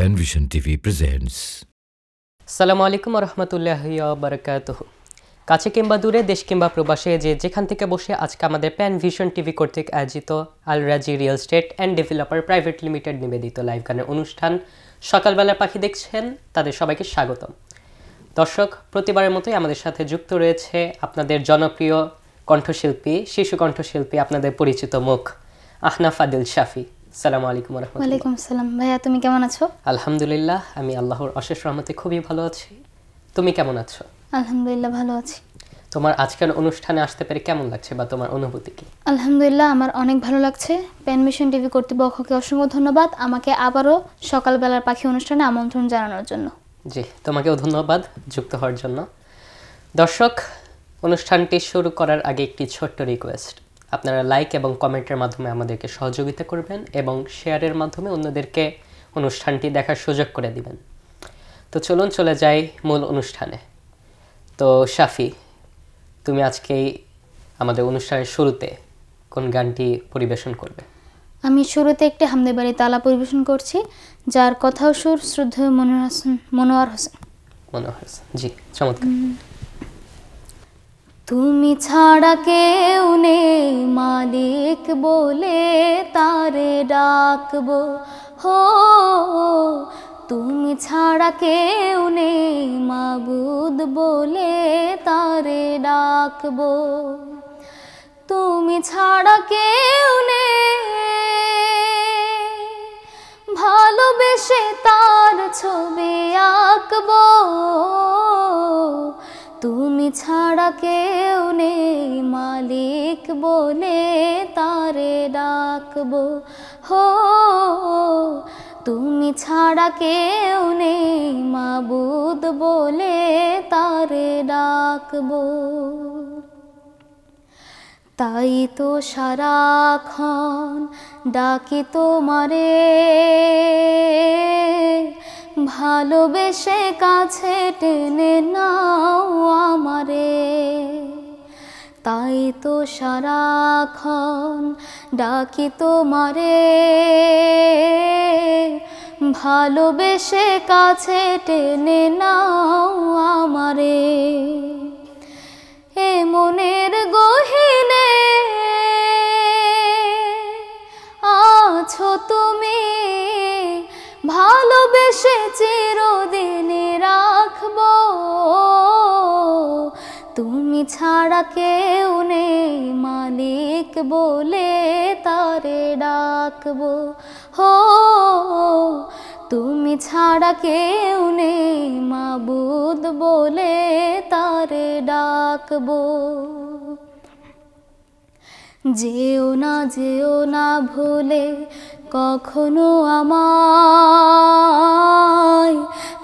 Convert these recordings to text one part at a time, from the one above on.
Penvision TV presents. আসসালামু আলাইকুম ওয়া রাহমাতুল্লাহি ওয়া বারাকাতুহু। কাছে কিংবা দূরে, দেশ কিংবা প্রবাসে, যেখান থেকে বসে আজকে আমাদের পেনভিশন টিভি কর্তৃক আয়োজিত আল রাজি real estate and developer private limited নিবেদিত লাইভ গানের অনুষ্ঠান সকালবেলার পাখি দেখছেন, তাদের সবাইকে স্বাগতম। দর্শক, প্রতিবারের মতোই আমাদের সাথে যুক্ত রয়েছে আপনাদের জনপ্রিয় কণ্ঠশিল্পী, শিশু কণ্ঠশিল্পী, আপনাদের পরিচিত মুখ আহনাফ আদিল শাফি। আসসালামু আলাইকুম ওয়া রাহমাতুল্লাহ। ওয়ালাইকুম আসসালাম। ভাইয়া, তুমি কেমন আছো? আলহামদুলিল্লাহ, আমি আল্লাহর অশেষ রহমতে খুবই ভালো আছি। তুমি কেমন আছো? আলহামদুলিল্লাহ ভালো আছি। তোমার আজকের অনুষ্ঠানে আসতে পেরে কেমন লাগছে বা তোমার অনুভূতি কি? আলহামদুলিল্লাহ, আমার অনেক ভালো লাগছে। পেনভিশন টিভি কর্তৃপক্ষকে অসংখ্য ধন্যবাদ আমাকে আবারও সকালবেলার পাখি অনুষ্ঠানে আমন্ত্রণ জানানোর জন্য। জি, তোমাকেও ধন্যবাদ যুক্ত হওয়ার জন্য। দর্শক, অনুষ্ঠানটি শুরু করার আগে একটি ছোট্ট রিকোয়েস্ট, আপনারা লাইক এবং কমেন্টের মাধ্যমে আমাদেরকে সহযোগিতা করবেন এবং শেয়ারের মাধ্যমে অন্যদেরকে অনুষ্ঠানটি দেখার সুযোগ করে দিবেন। তো চলুন চলে যাই মূল অনুষ্ঠানে। তো শাফি, তুমি আজকেই আমাদের অনুষ্ঠানের শুরুতে কোন গানটি পরিবেশন করবে? আমি শুরুতে একটি হামদে বাড়ি তালা পরিবেশন করছি, যার কথা ও সুর শ্রদ্ধেয় মনোয়ার হোসেন। জি, চমৎকার। তুমি ছাড়া কেউ নেই মালিক বলে তারে ডাকবো, হো তুমি ছাড়া কেউ নেই মাবুদ বলে তারে ডাকবো, তুমি ছাড়া কেউ নেই ভালোবেসে তার ছবি আঁকবো, তুমি ছাড়া কেউ নেই মালিক বলে তারে ডাকবো, হো তুমি ছাড়া কেউ নেই মাবুদ বলে তারে ডাকবো। তাই তো সারাক্ষণ ডাকি তোমারে, ভালোবেসে কাছে টেনে নাও আমারে। তাই তো সারাক্ষণ ডাকি তোমারে, ভালোবেসে কাছে টেনে নাও আমারে। এ মনের গহীনে আছো তুমি, ভালোবেসে চিরদিন রাখবো, তুমি ছাড়া কেউ নেই মালিক বলে তারে ডাকবো, হো তুমি ছাড়া কেউ নেই মাবুদ বলে তারে ডাকবো। যেও না ভুলে কখনো আমায়,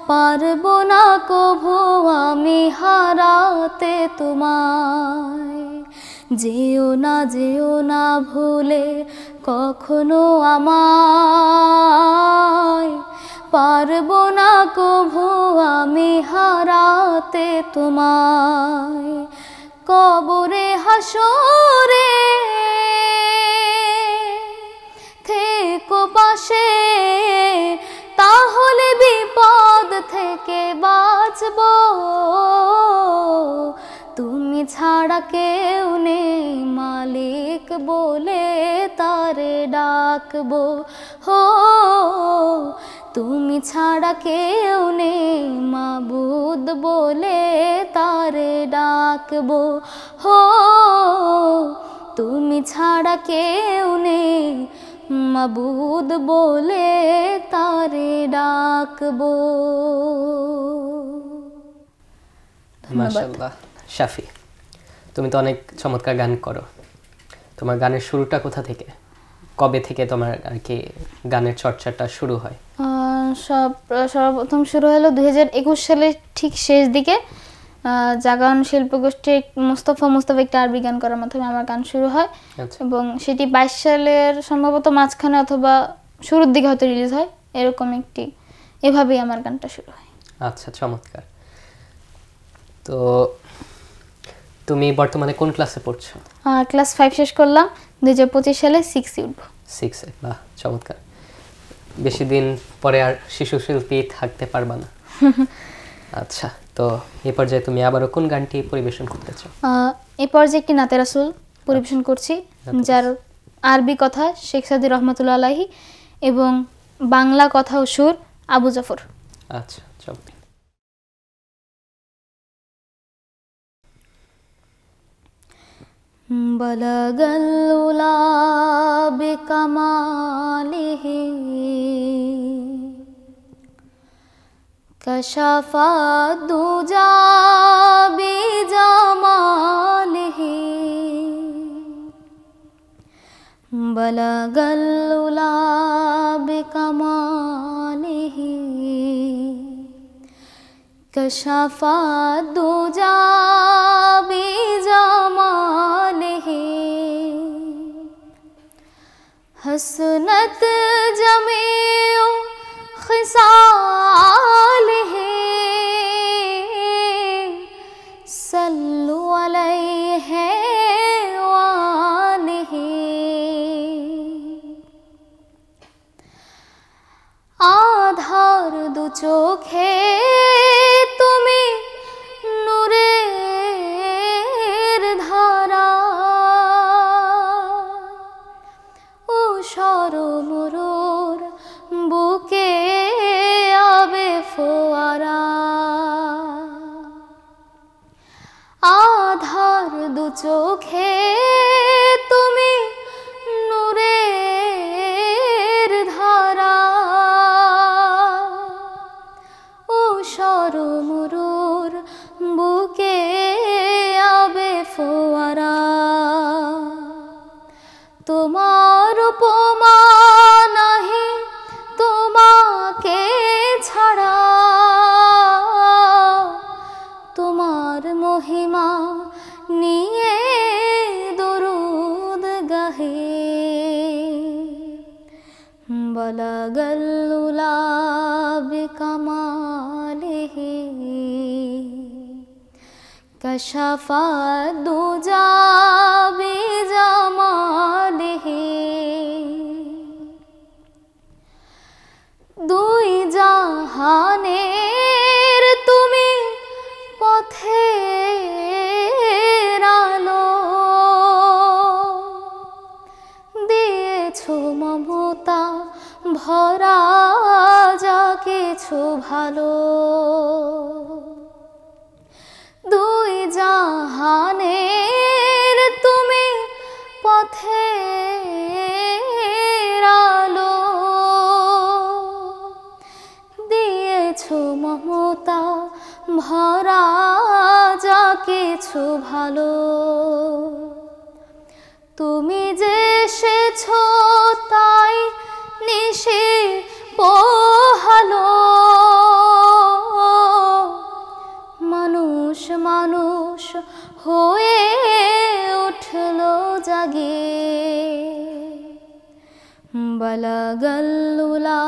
পারবো না কভু আমি হারাতে তোমায়। যেও না ভুলে কখনো আমায়, পারবো না কভু আমি হারাতে তোমায়। কবরে হাসরে থেকো পাশে, তাহলে বিপদ থেকে বাঁচবো, তুমি ছাড়া কেউ নেই মালিক বলে তারে ডাকবো, হো তুমি ছাড়া কেউ নেই মাবুদ বলে তারে ডাকবো, হো তুমি ছাড়া কেউ নেই মাবুদ বলে তারে ডাকবো। মাশাআল্লাহ। শাফি, তুমি তো অনেক চমৎকার গান করো। তোমার গানের শুরুটা কোথা থেকে, কবে থেকে তোমার আর কি গানের চর্চাটা শুরু হয়? সর্বপ্রথম শুরু হলো 2021 সালের ঠিক শেষ দিকে। জাগান শিল্পগোষ্ঠী মুস্তাফা একটা আরবি গান করার মাধ্যমে আমার গান শুরু হয়, এবং সেটি 22 সালের সম্ভবত মাঝখানে অথবা শুরুর দিকে হয়তো রিলিজ হয়, এরকম একটি, এভাবেই আমার গানটা শুরু হয়। আচ্ছা, চমৎকার। তো তুমি বর্তমানে কোন ক্লাসে পড়ছো? ক্লাস 5 শেষ করলাম, 2025 সালে 6 এ উঠব। 6 এ, বাহ চমৎকার। বেশি দিন পরে আর শিশু শিল্পী থাকতে পারবা না। আচ্ছা, তো এই পর্যায়ে তুমি আবারও কোন গানটি পরিবেশন করতে চাও? এই পর্যায়ে একটি নাতে রাসূল পরিবেশন করছি, যার আরবি কথা শেখ সাদী রহমাতুল্লাহ আলাইহি এবং বাংলা কথা ও সুর আবু জাফর। আচ্ছা, চলো। বলগল উলা বিকামালিহি কশফা দুজা বিজামালিহি বলগল উলা বিকামালিহি কশফা দুজা বিজামালিহি हसनत जमीउ खिसालिहि सल्लु अलैहि वालिहि आधार दु चोखे তুমি নূরের ধারা ও সরমরুর বুকে আবে ফোয়ারা আধার দু চোখে তুমি নূরের ধারা ও সরমরুর বুকে আবে ফোয়ারা তোমার উপমা নাহি তোমাকে ছাড়া তোমার মহিমা নিয়ে দরুদ গাহে বলগল উলা বিকামালিহি কশফা দুজা বিজামালিহি দুই জাহানের তুমি পথের আলো দিয়েছো মমতা ভরা যা কিছু ভালো দুই জাহানের তুমি পথের আলো দিয়েছো মমতা ভরা যা কিছু ভালো তুমি যে এসেছো তাই নিশে পোহালো মানুষ মানুষ হয়ে উঠলো জাগে বলগল উলা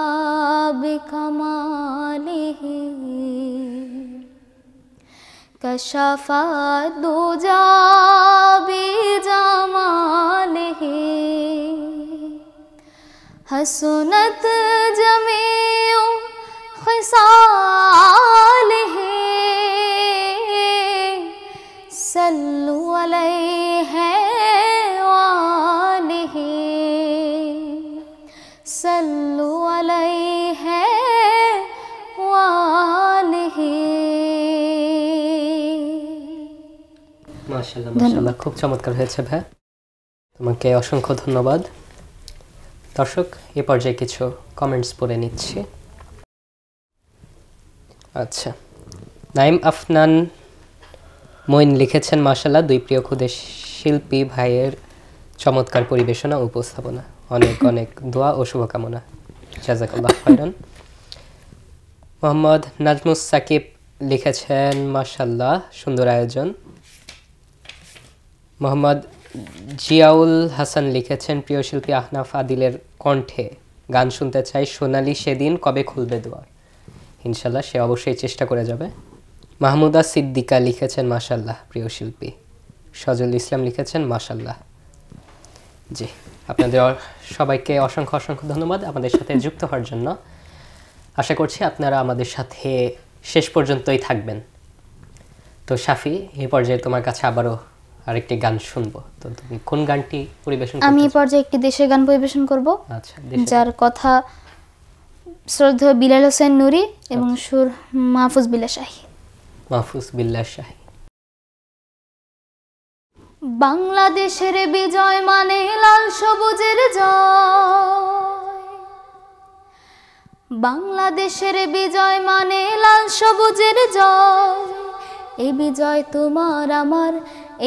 বিকামালিহি কশফা দুজা বিজামালিহি हसनत जमीउ खिसालिहि सल्लु अलैहि वालिहि सल्लु अलैहि वालिहि। মাশাআল্লাহ মাশাআল্লাহ, খুব চমৎকার হয়েছে ভাই, তোমাকে অসংখ্য ধন্যবাদ। দর্শক, এ পর্যায়ে কিছু কমেন্টস পড়ে নিচ্ছি। আচ্ছা, নাইম আফনান মঈন লিখেছেন, মাশাআল্লাহ, দুই প্রিয় খুদে শিল্পী ভাইয়ের চমৎকার পরিবেশনা উপস্থাপনা, অনেক অনেক দোয়া ও শুভকামনা, জাযাকাল্লাহ খাইরান। মোহাম্মদ নাজমুস সাকিব লিখেছেন, মাশাআল্লাহ, সুন্দর আয়োজন। মোহাম্মদ জিয়াউল হাসান লিখেছেন, প্রিয় শিল্পী আহনাফ আদিলের কণ্ঠে গান শুনতে চাই, সোনালি সেদিন কবে খুলবে দুয়ার। ইনশাল্লাহ সে অবশ্যই চেষ্টা করে যাবে। মাহমুদা সিদ্দিকা লিখেছেন, মাশাআল্লাহ প্রিয় শিল্পী। সজল ইসলাম লিখেছেন, মাশাআল্লাহ। জি। আপনাদের সবাইকে অসংখ্য অসংখ্য ধন্যবাদ আমাদের সাথে যুক্ত হওয়ার জন্য। আশা করছি আপনারা আমাদের সাথে শেষ পর্যন্তই থাকবেন। তো শাফি, এই পর্যায়ে তোমার কাছে আবারও আরেকটি গান শুনবো। তো তুমি কোন গানটি পরিবেশন করতে? আমি এই পর্যায়ে একটি দেশের গান পরিবেশন করব। আচ্ছা, যার কথা শ্রদ্ধেয় বিলাল হোসেন নুরি এবং সুর মাহফুজ বিল্লাহ শাহী। মাহফুজ বিল্লাহ শাহী। বাংলাদেশের বিজয় মানে লাল সবুজের জয়, বাংলাদেশের বিজয় মানে লাল সবুজের জয়। এই বিজয় তোমার আমার,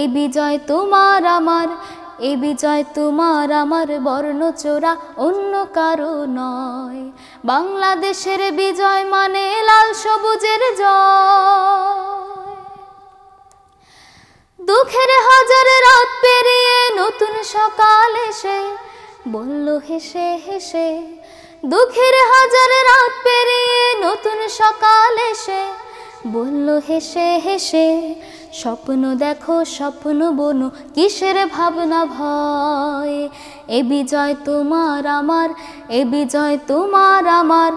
এই বিজয় তোমার আমার, এই বিজয় তোমার আমার, বর্ণচোরা অন্য কারো নয়। বাংলাদেশের বিজয় মানে লাল সবুজের জয়। দুঃখের হাজার রাত পেরিয়ে নতুন সকাল এসে বলল হেসে হেসে, দুঃখের হাজার রাত পেরিয়ে নতুন সকাল এসে বলল হেসে হেসে, স্বপ্ন দেখো স্বপ্ন বনো কিসের ভাবনা ভয়। এ বিজয় তোমার আমার, এ বিজয় তোমার আমার,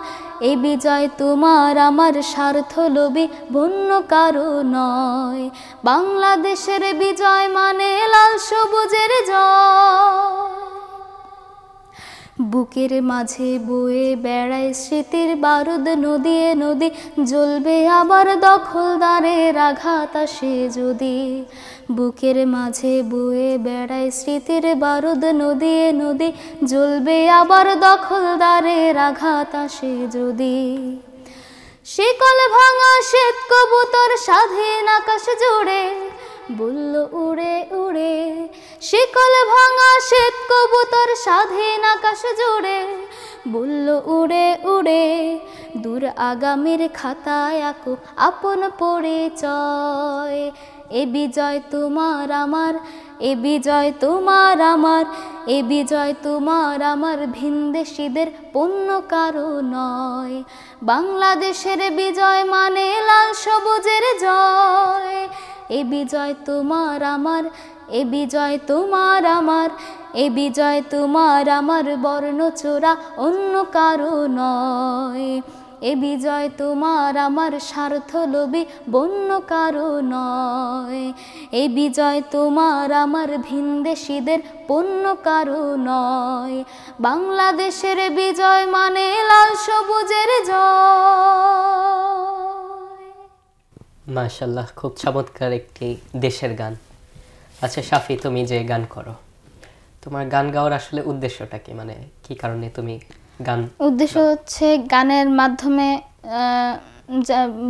এ বিজয় তোমার আমার, স্বার্থ লোভী বন্য কারো নয়। বাংলাদেশের বিজয় মানে লাল সবুজের জয়। বুকের মাঝে বয়ে বেড়ায় স্মৃতির বারুদ, নদিয়ে নদী জ্বলবে আবার দখলদারের আঘাত আসে যদি। বুকের মাঝে বয়ে বেড়ায় স্মৃতির বারুদ, নদিয়ে নদী জ্বলবে আবার দখলদারের আঘাত আসে যদি। শিকল ভাঙা শ্বেত কবুতর স্বাধীন আকাশ জুড়ে বলল উড়ে উড়ে, শিকল ভাঙা শ্বেত কবুতর স্বাধীন আকাশ জুড়ে বলল উড়ে উড়ে। দূর আগামীর খাতায় আঁকো আপন পরিচয়। এ বিজয় তোমার আমার, এ বিজয় তোমার আমার, এ বিজয় তোমার আমার, ভিনদেশীদের পণ্য কারো নয়। বাংলাদেশের বিজয় মানে লাল সবুজের জয়। এ বিজয় তোমার আমার, এ বিজয় তোমার আমার, এ বিজয় তোমার আমার, বর্ণচোরা অন্য কারো নয়। এ বিজয় তোমার আমার, স্বার্থ লোভী বন্য কারো নয়। এ বিজয় তোমার আমার, ভিনদেশীদের পণ্য কারো নয়। বাংলাদেশের বিজয় মানে লাল সবুজের জয়। মাশাআল্লাহ, খুব চমৎকার একটি দেশের গান। আচ্ছা শাফি, তুমি যে গান করো, তোমার গান গাওয়ার আসলে উদ্দেশ্যটা কি? মানে কি কারণে তুমি গান? উদ্দেশ্য হচ্ছে গানের মাধ্যমে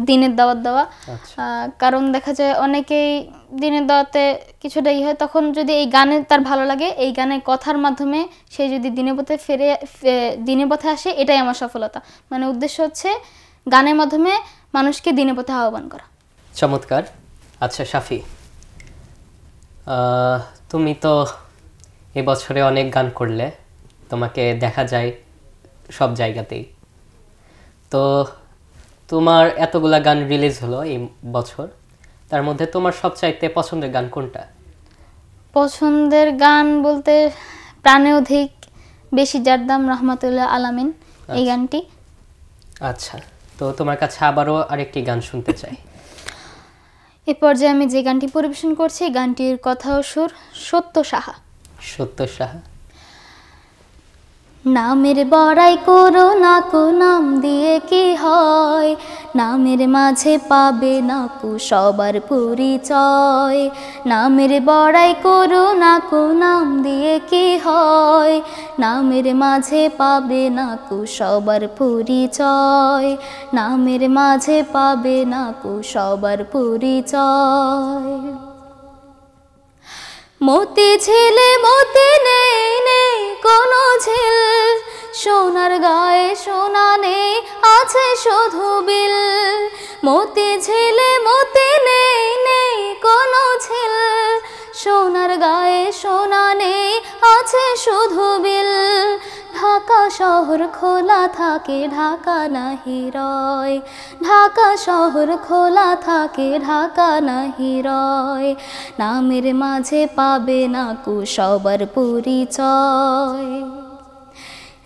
দিনের দাওয়াত দেওয়া। কারণ দেখা যায় অনেকেই দিনের দাওয়াতে কিছুটাই হয়, তখন যদি এই গানে তার ভালো লাগে, এই গানের কথার মাধ্যমে সে যদি দিনের পথে দিনের পথে আসে, এটাই আমার সফলতা। মানে উদ্দেশ্য হচ্ছে গানের মাধ্যমে মানুষকে দিনের পথে আহ্বান করা। চমৎকার। আচ্ছা শাফি, তুমি তো এবছরে অনেক গান করলে, তোমাকে দেখা যায় সব জায়গাতেই। তো তোমার এতগুলা গান রিলিজ হলো এই বছর, তার মধ্যে তোমার সবচাইতে পছন্দের গান কোনটা? পছন্দের গান বলতে প্রাণে অধিক বেশি যার দাম রহমাতুল্লাহ আলামিন, এই গানটি। আচ্ছা, তো তোমার কাছে আবারও আরেকটি গান শুনতে চাই। এ পর্যায়ে আমি যে গানটি পরিবেশন করছি, গানটির কথা ও সুর সত্য সাহা। সত্য সাহা। নামের বড়াই করো না কো, নাম দিয়ে কি হয়, নামের মাঝে পাবে না কো সবার পরিচয়। নামের বড়াই করো না কো, নাম দিয়ে কি হয়, নামের মাঝে পাবে না কো সবার পরিচয়। নামের মাঝে পাবে না কো সবার পরিচয়। মতি ঝিলে মতি নেই নেই কোনো ঝিল, সোনার গায়ে সোনা নেই আছে শুধু বিল। মতি ঝিলে মতি নেই নেই কোনো ঝিল, সোনার গায়ে সোনা নেই আছে শুধু বিল। ঢাকা শহর খোলা থাকে ঢাকা নাহি রয়, ঢাকা শহর খোলা থাকে ঢাকা নাহি রয়, নামের মাঝে পাবে না কো সবার পরিচয়।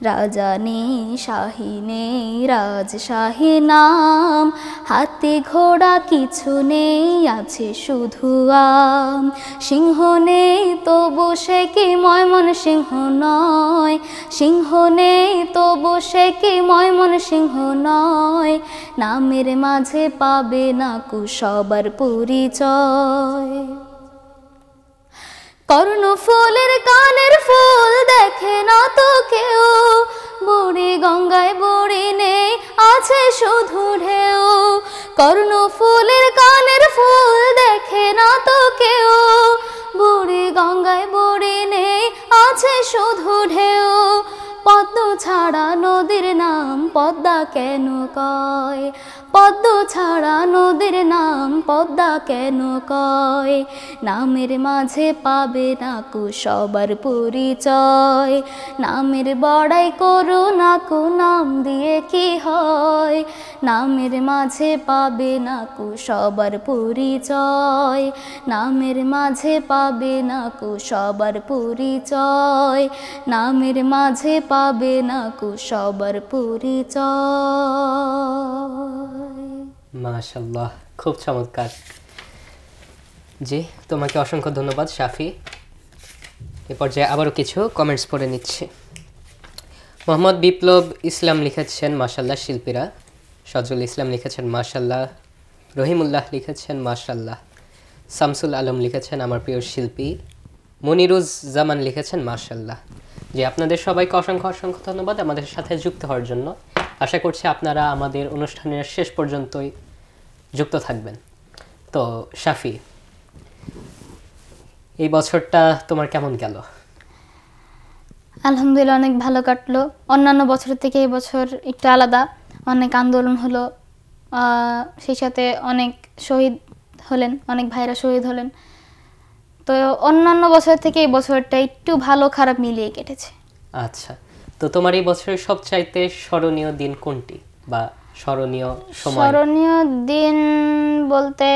রাজা নেই শাহী নেই রাজশাহী নাম, হাতে ঘোড়া কিছু নেই আছে শুধু আম, সিংহ নেই তবু সে কি ময়মনসিংহ নয়, সিংহ নেই তবু সে কি ময়মনসিংহ নয়, নামের মাঝে পাবে না কো সবার পরিচয়। কর্ণফুলের কানের ফুল দেখে না তো কেউ, বুড়ি গঙ্গায় বুড়ি নেই আছে শুধু ঢেউ, কর্ণফুলের কানের ফুল দেখে না তো কেউ, বুড়ি গঙ্গায় বুড়ি নেই আছে শুধু ঢেউ, পদ্ম ছাড়া নদীর নাম পদ্মা কেন কয়, পদ্ম ছাড়া নদীর নাম পদ্মা কেন কয়, নামের মাঝে পাবে না কো সবার পরিচয়, নামের বড়াই করো না কো নাম দিয়ে কি হয়, নামের মাঝে পাবে না কো সবার পরিচয়, নামের মাঝে পাবে না কো সবার পরিচয়, নামের মাঝে পাবে না কো সবার পরিচয়। মাশাআল্লাহ, খুব চমৎকার। জি, তোমাকে অসংখ্য ধন্যবাদ শাফি। এ পর্যায়ে আবারও কিছু কমেন্টস পড়ে নিচ্ছি। মোহাম্মদ বিপ্লব ইসলাম লিখেছেন মাশাআল্লাহ শিল্পীরা, সজল ইসলাম লিখেছেন মাশাআল্লাহ, রহিমুল্লাহ লিখেছেন মাশাআল্লাহ, শামসুল আলম লিখেছেন আমার প্রিয় শিল্পী, মনিরুজ জামান লিখেছেন মাশাআল্লাহ। যে আপনাদের সবাইকে অসংখ্য অসংখ্য ধন্যবাদ আমাদের সাথে যুক্ত হওয়ার জন্য। আশা করছি আপনারা আমাদের অনুষ্ঠানের শেষ পর্যন্তই যুক্ত থাকবেন। তো শাফি, এই বছরটা তোমার কেমন গেল? আলহামদুলিল্লাহ অনেক ভালো কাটলো। অন্যান্য বছর থেকে এই বছর একটু আলাদা, অনেক আন্দোলন হলো, সেই সাথে অনেক শহীদ হলেন, অনেক ভাইরা শহীদ হলেন। তো অন্যান্য বছর থেকে এই বছরটা একটু ভালো খারাপ মিলিয়ে কেটেছে। আচ্ছা, তো তোমার এই বছরের সবচাইতে স্মরণীয় দিন কোনটি, বা স্মরণীয় সময়? স্মরণীয় দিন বলতে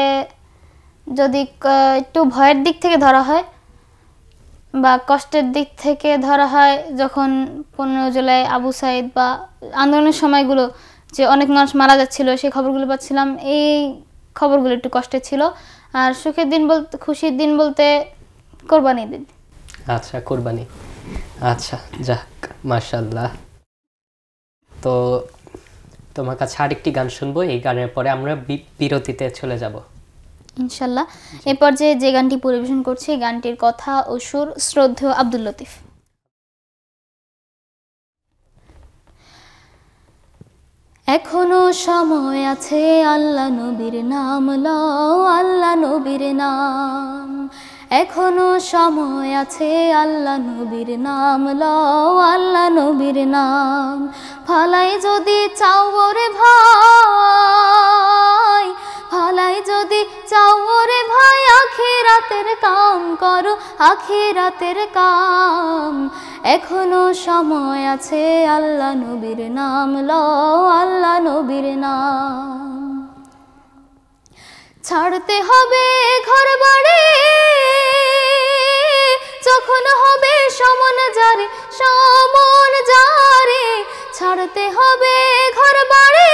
যদি একটু ভয়ের দিক থেকে ধরা হয় বা কষ্টের দিক থেকে ধরা হয়, যখন 15 জুলাই আবু সাইদ বা আন্দোলনের সময়গুলো যে অনেক মানুষ মারা যাচ্ছিল সেই খবরগুলো পাচ্ছিলাম, এই খবরগুলো একটু কষ্টের ছিল। আর সুখের দিন বলতে, খুশির দিন বলতে কোরবানি দিন। আচ্ছা, কোরবানি। আচ্ছা, যাক, মাশাআল্লাহ। তো তোমার কাছে আরেকটি গান শুনবো, এই গানের পরে আমরা বিরতিতে চলে যাব ইনশাল্লাহ। এ পর্যায়ে যে গানটি পরিবেশন করছি, গানটির কথা ও সুর শ্রদ্ধেয় আব্দুল লতিফ। এখনো সময় আছে আল্লাহ নবীর নাম লও, আল্লাহ নবীর নাম, এখনো সময় আছে আল্লাহ নবীর নাম লও, আল্লাহ নবীর নাম, ফালাই যদি চাও ওরে ভাই, ফালাই যদি চাও ওরে ভাই, আখিরাতের কাম করো, আখিরাতের কাম, এখনো সময় আছে আল্লাহ নবীর নাম লও, আল্লাহ নবীর নাম। ছাড়তে হবে ঘর বাড়ি যখন হবে সমন জারে, সমন জারে, ছাড়তে হবে ঘর বাড়ি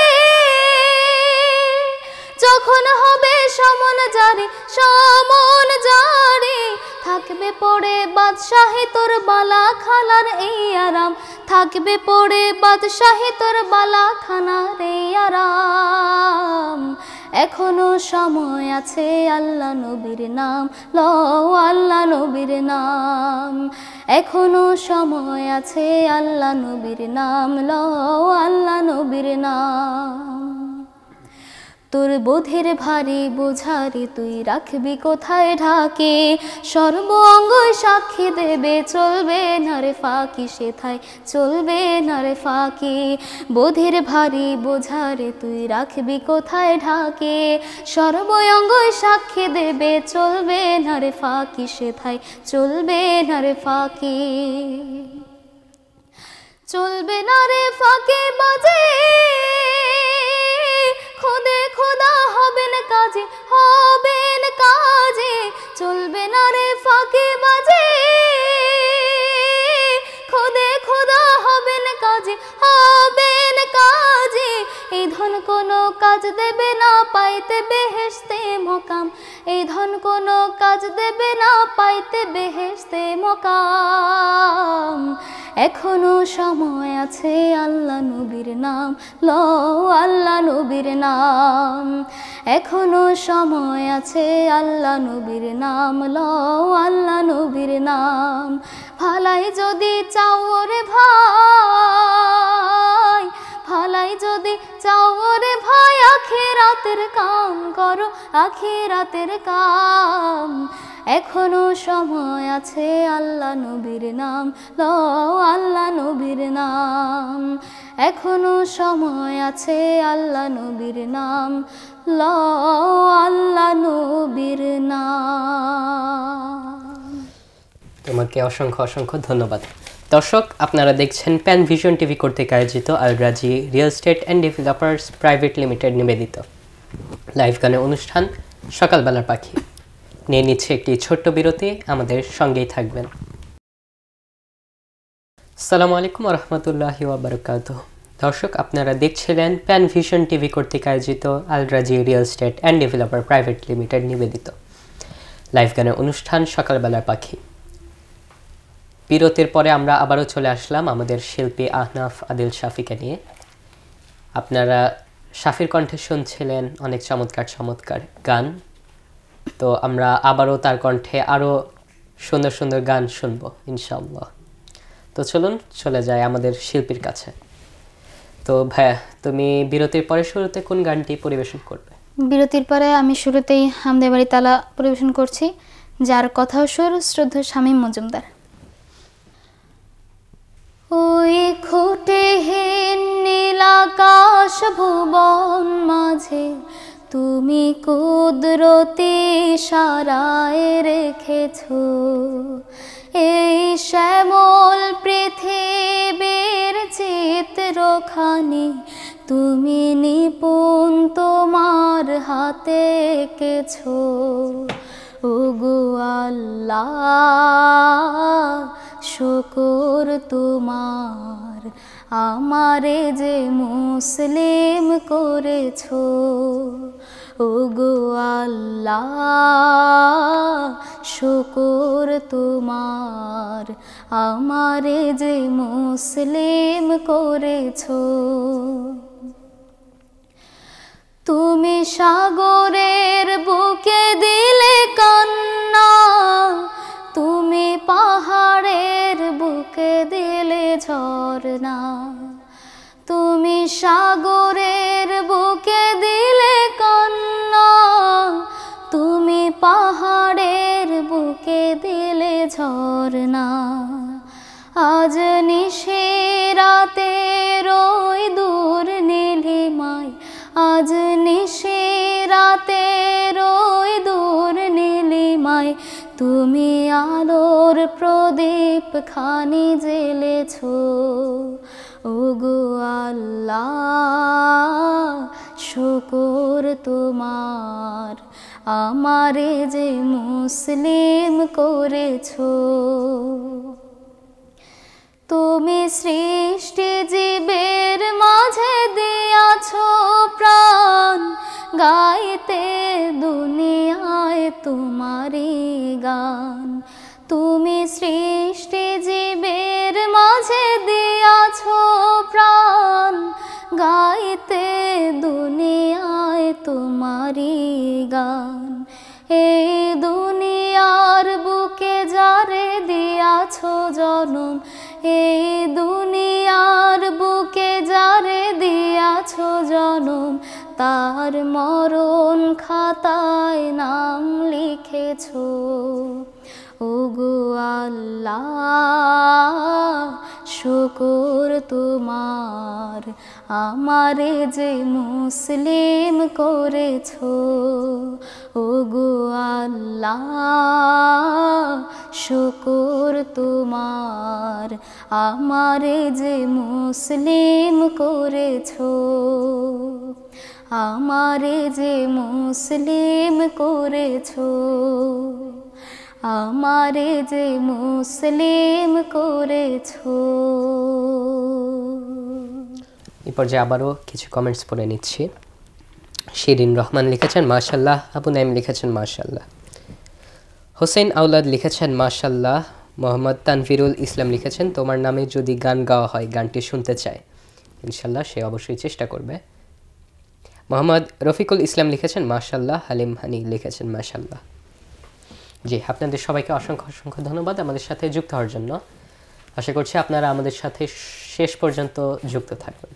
যখন হবে সমন জারে, সমন জারে, থাকবে পড়ে বাদশাহী তোর বালা খানার এই আরাম, থাকবে পড়ে বাদশাহী তোর বালা খানার এই আরাম, এখনো সময় আছে আল্লাহ নবীর নাম লও, আল্লাহ নবীর নাম, এখনো সময় আছে আল্লাহ নবীর নাম লও, আল্লাহ নবীর নাম। তোর বোধের ভারী বোঝারে তুই রাখবি কোথায় ঢাকে, সর্ব অঙ্গ সাক্ষী দেবে, চলবে না রে ফাঁকি সেথায়, চলবে না রে ফাঁকি, বোধের ভারী বোঝারে তুই রাখবি কোথায় ঢাকে, সর্ব অঙ্গ সাক্ষী দেবে, চলবে না রে ফাঁকি সেথায়, চলবে না রে ফাঁকি। চলবে না রে ফাঁকে বাজে, খুদে খোদা হবেন কাজে, হবেন কাজে। চলবে না রে ফাঁকে বাজে, খুদে খোদা হবেন কাজে, হবেন কাজে। এই ধন কোনো কাজ দেবে না, পাইতে বেহেশতে মোকাম। এই ধন কোনো কাজ দেবে না, পাইতে বেহেশতে মোকাম। এখনো সময় আছে, আল্লাহ নবীর নাম লও, আল্লাহ নবীর নাম। এখনো সময় আছে, আল্লাহ নবীর নাম লও, আল্লাহ নবীর নাম। ভালাই যদি চাও রে ভাই, ভালাই যদি চাও রে ভাই, আখিরাতের কাম করো, আখিরাতের কাম। এখনো সময় আছে, আল্লাহ নবীর নাম লও, আল্লাহ নবীর নাম। এখনো সময় আছে, আল্লাহ নবীর নাম লও, আল্লাহ নবীর নাম। তোমাকে অসংখ্য অসংখ্য ধন্যবাদ। দর্শক, আপনারা দেখছেন প্যান ভিশন টিভি কর্তৃক আয়োজিত আল রাজি real estate and developers private limited নিবেদিত লাইভ গানের অনুষ্ঠান সকালবেলার পাখি। নিয়ে নিচ্ছে একটি ছোট্ট বিরতি, আমাদের সঙ্গেই থাকবেন। আসসালামু আলাইকুম রহমতুল্লাহি ওয়া বারাকাতুহু। দর্শক, আপনারা দেখছিলেন প্যান ভিশন টিভি কর্তৃক আয়োজিত আল রাজি real estate and developer private limited নিবেদিত লাইভ গানের অনুষ্ঠান সকালবেলার পাখি। বিরতির পরে আমরা আবারও চলে আসলাম আমাদের শিল্পী আহনাফ আদিল শাফিকে নিয়ে। আপনারা শাফির কণ্ঠে শুনছিলেন অনেক চমৎকার চমৎকার গান। তো আমরা আবারও তার কণ্ঠে আরও সুন্দর সুন্দর গান শুনবো ইনশাআল্লাহ। তো চলুন চলে যাই আমাদের শিল্পীর কাছে। তো ভাইয়া, তুমি বিরতির পরে শুরুতে কোন গানটি পরিবেশন করবে? বিরতির পরে আমি শুরুতেই হামদে বাড়ি তালা পরিবেশন করছি, যার কথা ও সুর শ্রদ্ধা শামীম মজুমদার। ওই খুঁটিহীন নীল আকাশ ভুবন মাঝে তুমি কুদরতি ইশারায় রেখেছো এই শ্যামল পৃথিবীর চিত্রখানি তুমি নিপুণ তোমার হাতে এঁকেছো। ওগো আল্লাহ, শুকর তোমার, আমারে যে মুসলিম করেছো। ওগো আল্লাহ, শুকর তোমার, আমারে যে মুসলিম করেছো। তুমি সাগরের বুকে দিলে কান্না, তুমি পাহাড়ের বুকে দিলে ঝরনা। তুমি সাগরের বুকে দিলে কান্না, তুমি পাহাড়ের বুকে দিলে ঝরনা। আজ নিশিরাতে রই দূর নীলিমায়, আজ নিশিরাতে রই দূর নীলিমায়, তুমি আলোর প্রদীপ খানি জ্বেলেছো। ওগো আল্লাহ, শুকর তোমার, আমারে যে মুসলিম করেছো। তুমি সৃষ্টি জীবের মাঝে দিয়াছো প্রাণ, গাইতে দুনিয়ায় তোমারই গান। তুমি সৃষ্টি জীবের মাঝে দিয়াছো প্রাণ, গাইতে দুনিয়ায় তোমারই গান। এই দুনিয়ার বুকে যারে দিয়াছো জনম, এই দুনিয়ার বুকে যারে দিয়াছো জনম, তার মরণ খাতায় নাম লিখেছো। ওগো আল্লাহ, শুকর তোমার আমারে যে মুসলিম করেছো ওগো আল্লাহ শুকর তোমার আমারে যে মুসলিম করেছো আমারে যে মুসলিম করেছো আমারে যে মুসলিম করেছো। এই পর্যায়ে আবারও কিছু কমেন্টস পড়ে নিচ্ছি। শিরিন রহমান লিখেছেন মাশাল্লাহ, আবু নাইম লিখেছেন মাশাল্লাহ, হোসেন আওলাদ লিখেছেন মাশাল্লাহ, মোহাম্মদ তানভিরুল ইসলাম লিখেছেন তোমার নামে যদি গান গাওয়া হয় গানটি শুনতে চায়, ইনশাল্লাহ সে অবশ্যই চেষ্টা করবে। মোহাম্মদ রফিকুল ইসলাম লিখেছেন মাশাল্লাহ, হালিম হানি লিখেছেন মাশাল্লাহ। জি, আপনাদের সবাইকে অসংখ্য অসংখ্য ধন্যবাদ আমাদের সাথে যুক্ত হওয়ার জন্য। আশা করছি আপনারা আমাদের সাথে শেষ পর্যন্ত যুক্ত থাকবেন।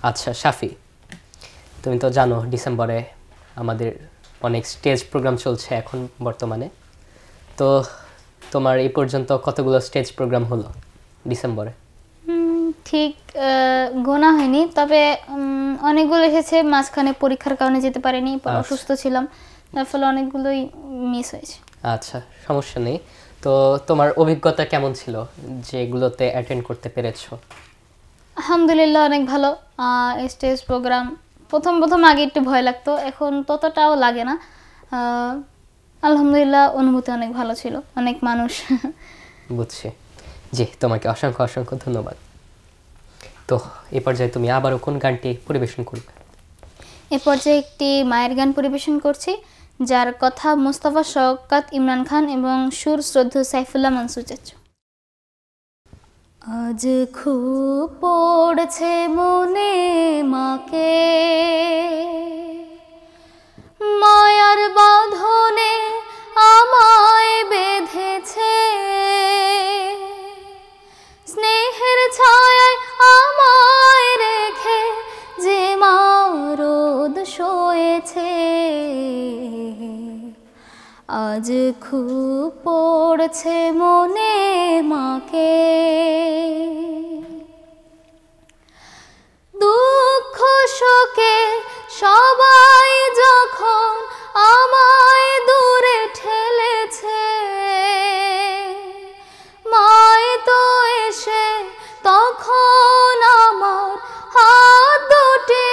আচ্ছা শাফি, তুমি তো জানো ডিসেম্বরে আমাদের অনেক স্টেজ প্রোগ্রাম চলছে এখন বর্তমানে, তো তোমার এই পর্যন্ত কতগুলো স্টেজ প্রোগ্রাম হলো ডিসেম্বরে? ঠিক গোনা হয়নি, তবে অনেকগুলো এসেছে, মাঝখানে পরীক্ষার কারণে যেতে পারিনি, অসুস্থ ছিলাম, তার ফলে অনেকগুলোই মিস হয়েছে। আচ্ছা, সমস্যা নেই। তো তোমার অভিজ্ঞতা কেমন ছিল যেগুলোতে অ্যাটেন্ড করতে পেরেছো? আলহামদুলিল্লাহ অনেক ভালো। স্টেজ প্রোগ্রাম প্রথম প্রথম আগে একটু ভয় লাগতো, এখন ততটাও লাগে না। আলহামদুলিল্লাহ অনুভূতি অনেক ভালো ছিল, অনেক মানুষ। বুঝছি। জি, তোমাকে অসংখ্য অসংখ্য ধন্যবাদ। তো এই পর্যায়ে তুমি আবারও কোন গানটি পরিবেশন করবে? এ পর্যায়ে একটি মায়ের গান পরিবেশন করছি, যার কথা মোস্তফা শওকত ইমরান খান এবং সুর শ্রদ্ধেয় সাইফুল্লাহ মনসুর চাচু। আজ খুব পড়ছে মনে মাকে, মায়ার বাঁধনে আমায় বেঁধেছে, স্নেহের ছায়ায় আমায় রেখে যে মা রোদ শোয়েছে। আজ খুব পড়ছে মনে মাকে, দুঃখ শোকে সবাই যখন আমায় দূরে ঠেলেছে, মায় তো এসে তখন আমার হাত দুটি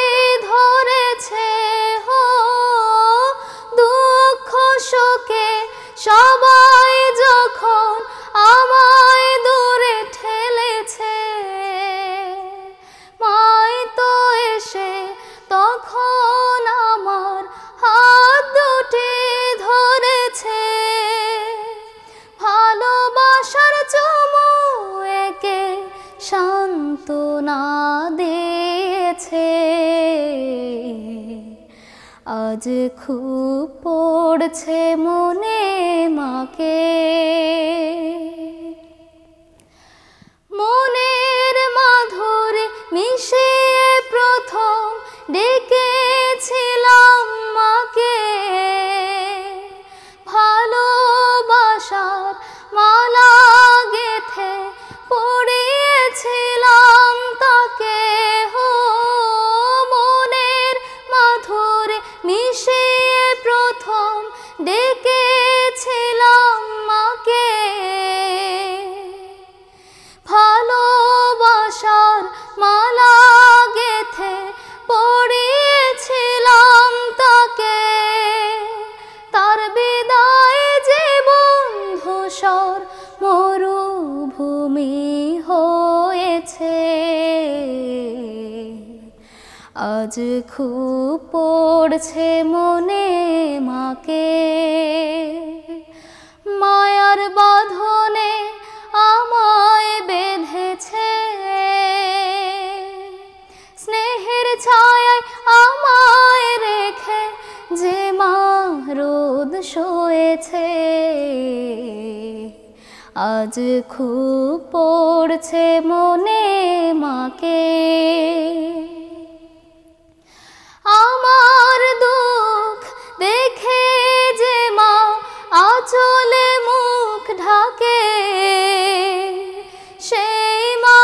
ধরেছে। হো দুঃখ শোকে সবাই যখন আমায় দূরে ঠেলেছে, মায় তো এসে তখন আমার হাত দুটি ধরেছে। ভালোবাসার চুমু একে সান্ত্বনা দিয়েছে। আজ খুব পড়ছে মনে মাকে, মনের মাধুরী মিশিয়ে প্রথম ডেকেছিলাম মাকে, ভালোবাসার মালা গেথে পড়িয়েছিলাম তাকে। হো মনের মাধুরী মিশিয়ে প্রথম ডেকেছিলাম মাকে, ভালোবাসার মালা গেথে পড়িয়েছিলাম তাকে। তার বিদায় জীবন ধূসর মরুভূমি হয়েছে। আজ খুব পড়ছে মনে মাকে, মায়ার বাঁধনে আমায় বেঁধেছে, স্নেহের ছায়ায় আমায় রেখে যে মা রোদ শোয়েছে। আজ খুব পড়ছে মনে মাকে, আমার দুঃখ দেখে যে মা আঁচলে মুখ ঢাকে, সেই মা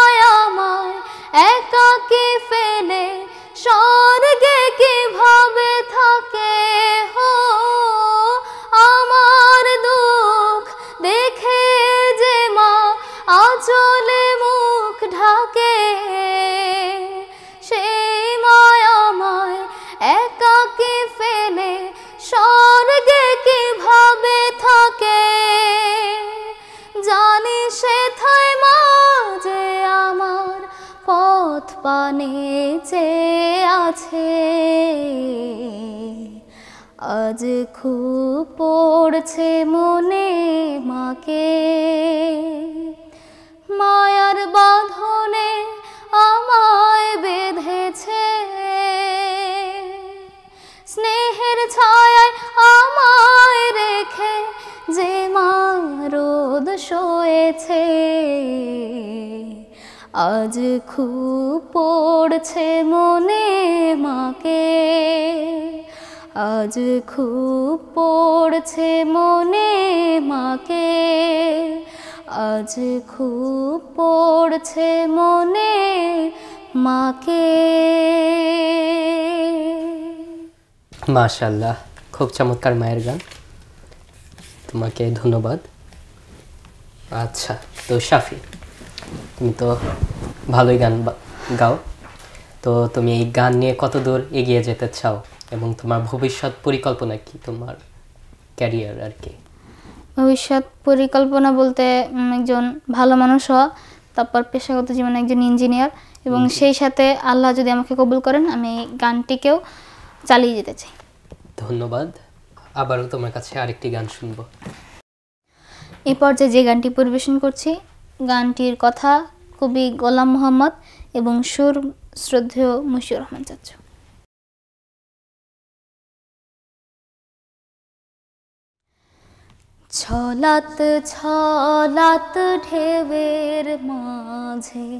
আজ খুব পড়ছে মনে মাকে, মায়ার বাঁধনে আমায় বেঁধেছে, স্নেহের ছায়ায় আমায় রেখে যে মা রোদ সয়েছে। আজ খুব পড়ছে মনে মাকে, আজ খুব পড়ছে মনে মাকে, আজ খুব পড়ছে মনে মাকে। মাশাআল্লাহ, খুব চমৎকার মায়ের গান, তোমাকে ধন্যবাদ। আচ্ছা, তো শাফি, তুমি তো ভালোই গান গাও, তো তুমি এই গান নিয়ে কত দূর এগিয়ে যেতে চাও এবং তোমার ভবিষ্যৎ পরিকল্পনা কি, তোমার ক্যারিয়ার আর কি? ভবিষ্যৎ পরিকল্পনা বলতে একজন ভালো মানুষ হওয়া, তারপর পেশাগত জীবনে একজন ইঞ্জিনিয়ার, এবং সেই সাথে আল্লাহ যদি আমাকে কবুল করেন আমি গানটিকেও চালিয়ে যেতে চাই। ধন্যবাদ। আবারও তোমার কাছে আরেকটি গান শুনবো। এই পর্যায়ে যে গানটি পরিবেশন করছি, গানটির কথা কবি গোলাম মোহাম্মদ এবং সুর শ্রদ্ধেয় মুশিউর রহমান চাচু। ছলাত ছলাত ঢেউয়ের মাঝে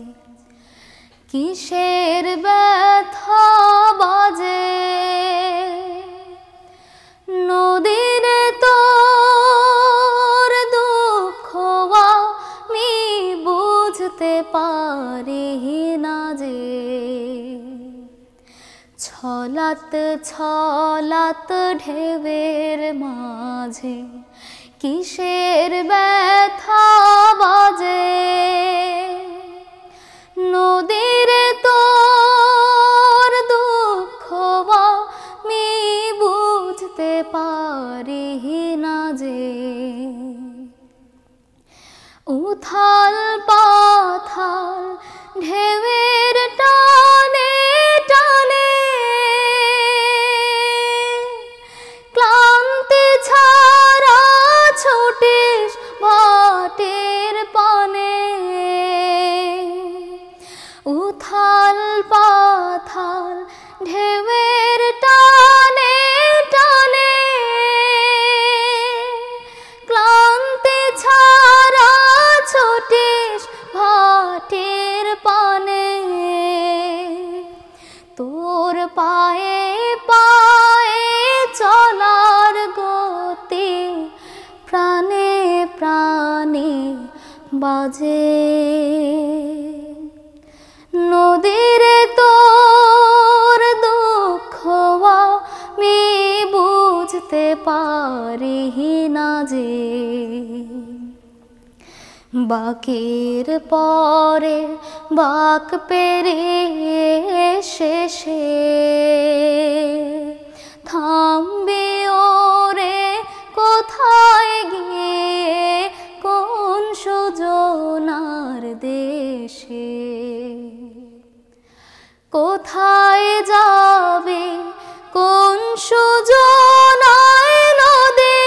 কিসের ব্যথা বাজে, নদীর তোর দুঃখ আমি বুঝতে পারি না যে, ছলাত ছলাত ঢেউয়ের মাঝে কিসের ব্যথা বাজে, নদীর তোর দুঃখ আমি বুঝতে পারি না যে, উথাল পাথাল ঢেউয়ের টানে টানে, ক্লান্তি ছাড়া ছুটিস ভাটের পানে, উথাল পাথাল ঢেউয়ের টানে টানে, ক্লান্তি ছাড়া ছুটিস ভাটের পানে, তোর পায়ে পায়ে চলার গতি প্রাণে প্রাণে বাজে, নদীর তোর দুঃখ আমি বুঝতে পারি না যে, বাকের পরে বাক পেরিয়ে শেষে থামবে ওরে কোথায় গিয়ে কোন সুজনার দেশে, কোথায় যাবে কোন সুজনায় নদী,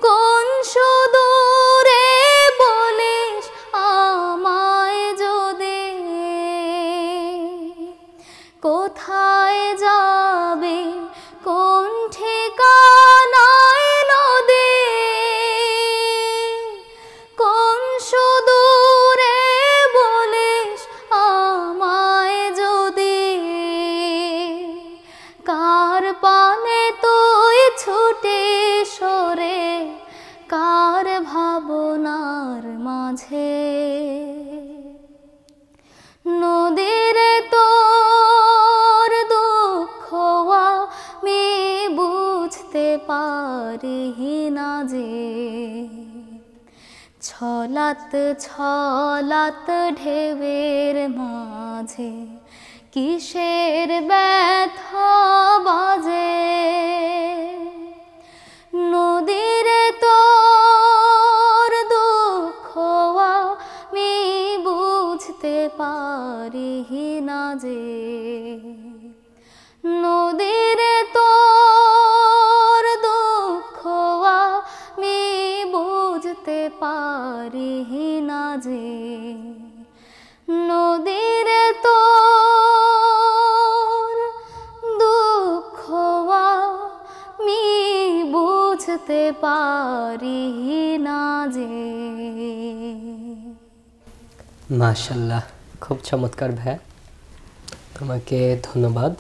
কোন সুদূরে বলিস আমায় যদি, কোথায় যাবে কোন ঠিকানায় নদী, কোন সুদূরে বলিস আমায় যদি, কার পানে তুই ছুটে সরে কার ভাবনার মাঝে, নদীর তোর দুঃখ আমি বুঝতে পারি না যে, ছলাত ছলাত ঢেউয়ের মাঝে কিসের ব্যথা বাজে, নদীর তোর দুঃখ আমি বুঝতে পারি না যে, নদীর পারি না যে। মাশাআল্লাহ, খুব চমৎকার ভাইয়া, তোমাকে ধন্যবাদ।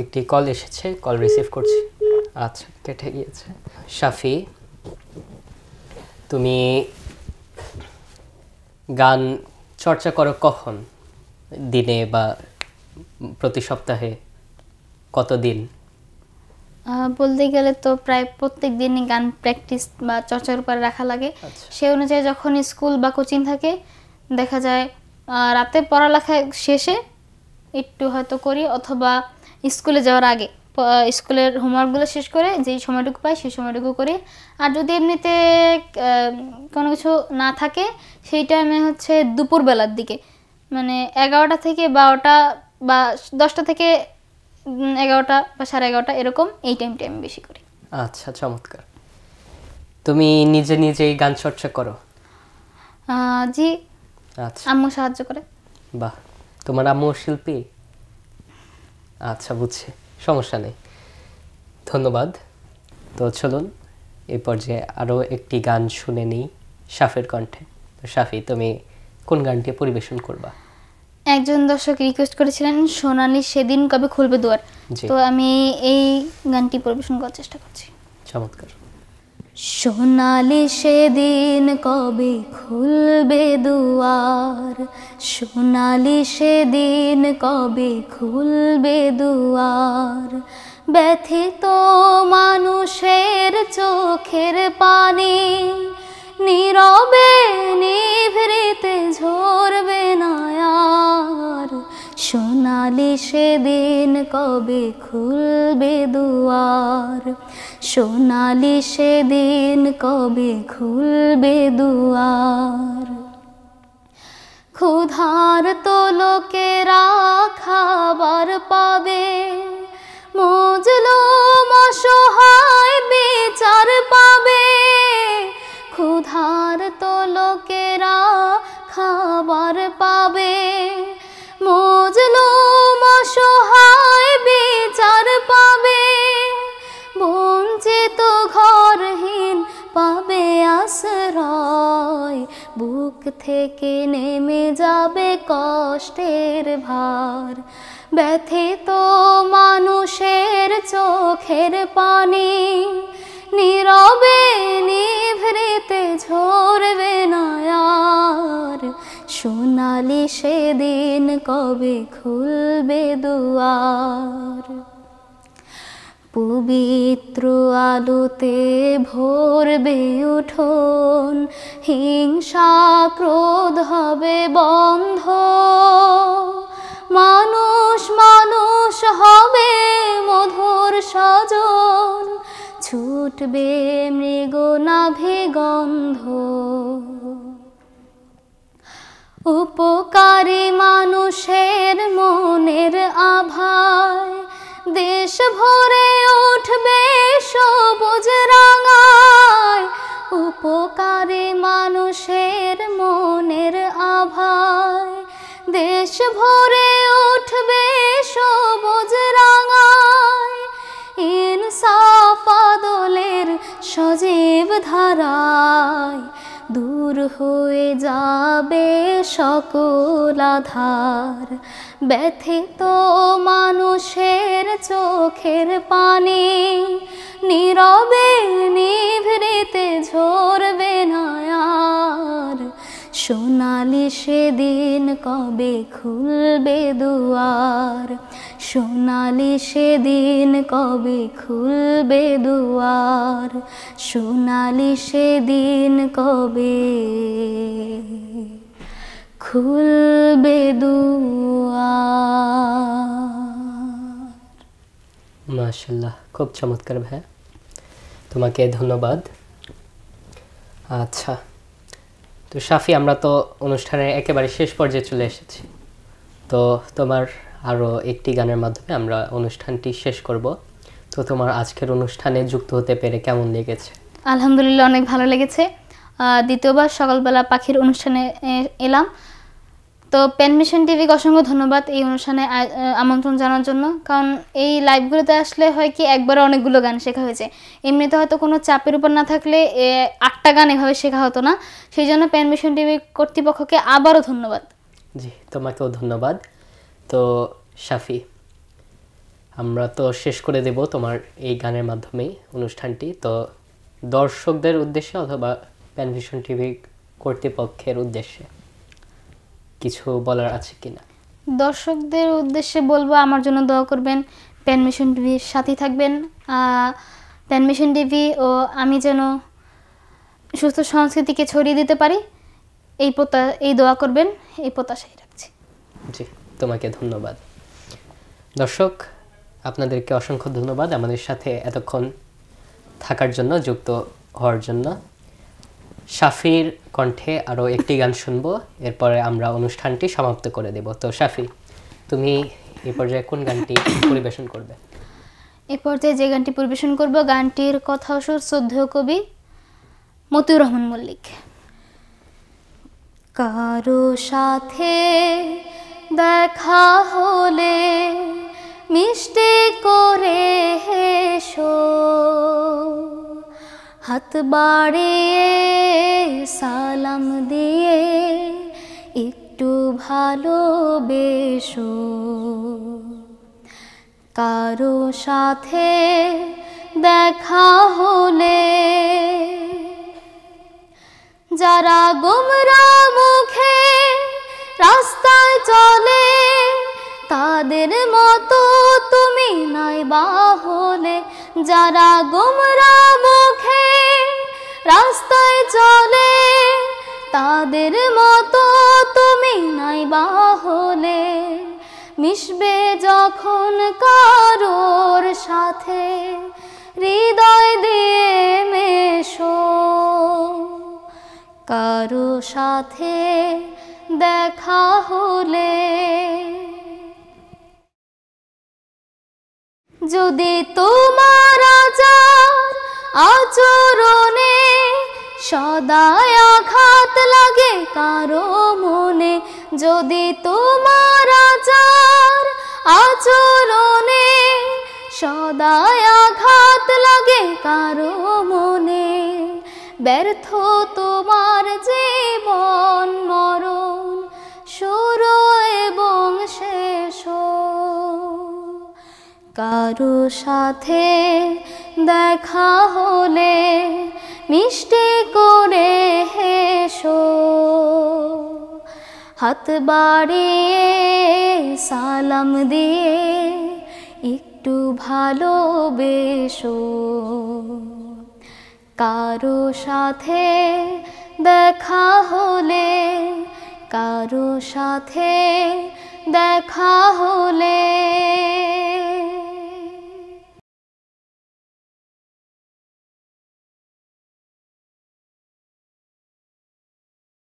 একটি কল এসেছে, কল রিসিভ করছি। আচ্ছা, কেটে গিয়েছে। শাফি, তুমি গান চর্চা করো কখন? দিনে বা প্রতি সপ্তাহে কতদিন? বলতে গেলে তো প্রায় প্রত্যেক দিনই গান প্র্যাকটিস বা চর্চার উপর রাখা লাগে। সেই অনুযায়ী যখন স্কুল বা কোচিং থাকে দেখা যায় রাতে পড়ালেখা শেষে একটু হয়তো করি, অথবা স্কুলে যাওয়ার আগে স্কুলের হোমওয়ার্কগুলো শেষ করে যেই সময়টুকু পাই সেই সময়টুকু করি। আর যদি এমনিতে কোনো কিছু না থাকে সেই টাইমে হচ্ছে দুপুরবেলার দিকে, মানে 11টা থেকে 12টা বা 10টা থেকে 11টা বা 11:30 এরকম, এই টাইমটা আমি বেশি করি। আচ্ছা, চমৎকার। তুমি নিজে নিজেই গান চর্চা করো? জি। আচ্ছা, আম্মু সাহায্য করে। বাহ, তোমার আম্মু শিল্পী? আচ্ছা, বুঝছি, সমস্যা নেই, ধন্যবাদ। তো চলুন এই পর্যায়ে আরও একটি গান শুনে নিই শাফির কণ্ঠে। তো শাফি, তুমি কোন গানটি পরিবেশন করবা? একজন দর্শক রিকোয়েস্ট করেছিলেন সোনালি সেদিন কবে খুলবে দুয়ার, তো আমি এই গানটি পরিবেশন করার চেষ্টা করছি। চমৎকার। সোনালি সেদিন কবে খুলবে দুয়ার, সোনালি সেদিন কবে খুলবে দুয়ার, ব্যথিত মানুষের চোখের পানি নীরবে নিভৃতে ঝরবে না আর, সোনালি সেদিন কবে খুলবে দুয়ার, সোনালি সেদিন কবে খুলবে দুয়ার। ক্ষুধার তো লোকেরা খাবার পাবে, মজলুম অসহায় বিচার পাবে, ক্ষুধার তো লোকেরা খাবার পাবে, মজলুম অসহায় বিচার পাবে, বঞ্চিত ঘরহীন পাবে আশ্রয়, বুক থেকে নেমে যাবে কষ্টের ভার, ব্যথিত মানুষের চোখের পানি নীরবে নিভৃতে ঝরবে না আর, সোনালি সেদিন কবে খুলবে দুয়ার। পবিত্র আলোতে ভরবে উঠোন, হিংসা ক্রোধ হবে বন্ধ, মানুষ মানুষ হবে মধুর স্বজন, ছুটবে মৃগনাভি গন্ধ। উপকারী মানুষের মনের আভায় দেশ ভরে উঠবে সবুজ রাঙায়, উপকারী মানুষের মনের আভায় দেশ ভরে উঠবে সবুজ রাঙায়, ইনসাফ আদলের সজীব ধারায় দূর হয়ে যাবে সকল আধার, ব্যথিত মানুষের চোখের পানি নীরবে নিভৃতে ঝরবে না আর, সোনালি সেদিন কবে খুলবে দুয়ার, সোনালি সেদিন কবে খুলবে দুয়ার, সোনালি সেদিন কবে খুলবে দুয়ার। মাশাআল্লাহ, খুব চমৎকার ভাই, তোমাকে ধন্যবাদ। আচ্ছা, তো শাফি, আমরা তো অনুষ্ঠানের একেবারে শেষ পর্যায়ে চলে এসেছি। তো তোমার আরও একটি গানের মাধ্যমে আমরা অনুষ্ঠানটি শেষ করব। তো তোমার আজকের অনুষ্ঠানে যুক্ত হতে পেরে কেমন লেগেছে? আলহামদুলিল্লাহ, অনেক ভালো লেগেছে। দ্বিতীয়বার সকালবেলা পাখির অনুষ্ঠানে এলাম, তো প্যান ভিশন টিভিকে অসংখ্য ধন্যবাদ এই অনুষ্ঠানে আমন্ত্রণ জানার জন্য। কারণ এই লাইভগুলোতে আসলে হয় কি একবারে অনেকগুলো গান শেখা হয়েছে, এমনিতে হয়তো কোনো চাপের উপর না থাকলে 8টা গান এভাবে শেখা হতো না। সেই জন্য প্যান ভিশন টিভি কর্তৃপক্ষকে আবারও ধন্যবাদ। জি, তোমাকেও ধন্যবাদ। তো শাফি, আমরা তো শেষ করে দেব তোমার এই গানের মাধ্যমেই অনুষ্ঠানটি। তো দর্শকদের উদ্দেশ্যে অথবা প্যান ভিশন টিভি কর্তৃপক্ষের উদ্দেশ্যে কিছু বলার আছে কিনা? দর্শকদের উদ্দেশ্যে বলবো আমার জন্য দোয়া করবেন, প্যান ভিশন টিভির সাথে থাকবেন। প্যান ভিশন টিভি ও আমি যেন সুস্থ সংস্কৃতিকে ছড়িয়ে দিতে পারি, এই দোয়া করবেন, এই প্রত্যাশাই রাখছি। জি, তোমাকে ধন্যবাদ। দর্শক, আপনাদেরকে অসংখ্য ধন্যবাদ আমাদের সাথে এতক্ষণ থাকার জন্য, যুক্ত হওয়ার জন্য। শাফির কণ্ঠে আরও একটি গান শুনবো, এরপরে আমরা অনুষ্ঠানটি সমাপ্ত করে দেব। তো শাফি, তুমি এই পর্যায়ে কোন গানটি পরিবেশন করবে? এ পর্যায়ে যে গানটি পরিবেশন করব, গানটির কথা ও সুর শ্রদ্ধেয় কবি মতিউর রহমান মল্লিক। কারো সাথে দেখা হলে মিষ্টি করে হেসো, হাত বাড়িয়ে সালাম দিয়ে একটু ভালোবেসো। কারো সাথে দেখা হলে যারা গোমরা মুখে রাস্তায় চলে, তাদের মতো তুমি নাইবা হলে। যারা গোমরা মুখে রাস্তায় চলে, তাদের মতো তুমি নাইবা হলে। মিশবে যখন কারোর সাথে, হৃদয় দিয়ে মেশো। কারো সাথে দেখা হলে যদি তোমার আচরণে সদায় আঘাত লাগে কারো মনে, যদি তোমার আচরণে সদায় আঘাত লাগে কারো মনে, ব্যর্থ তোমার জীবন মরণ শুরু এবং শেষ। কারো সাথে দেখা হলে মিষ্টি করে হেসো, হাত বাড়িয়ে সালাম দিয়ে একটু ভালোবেসো। কারো সাথে দেখা হলে, কারো সাথে দেখা হলে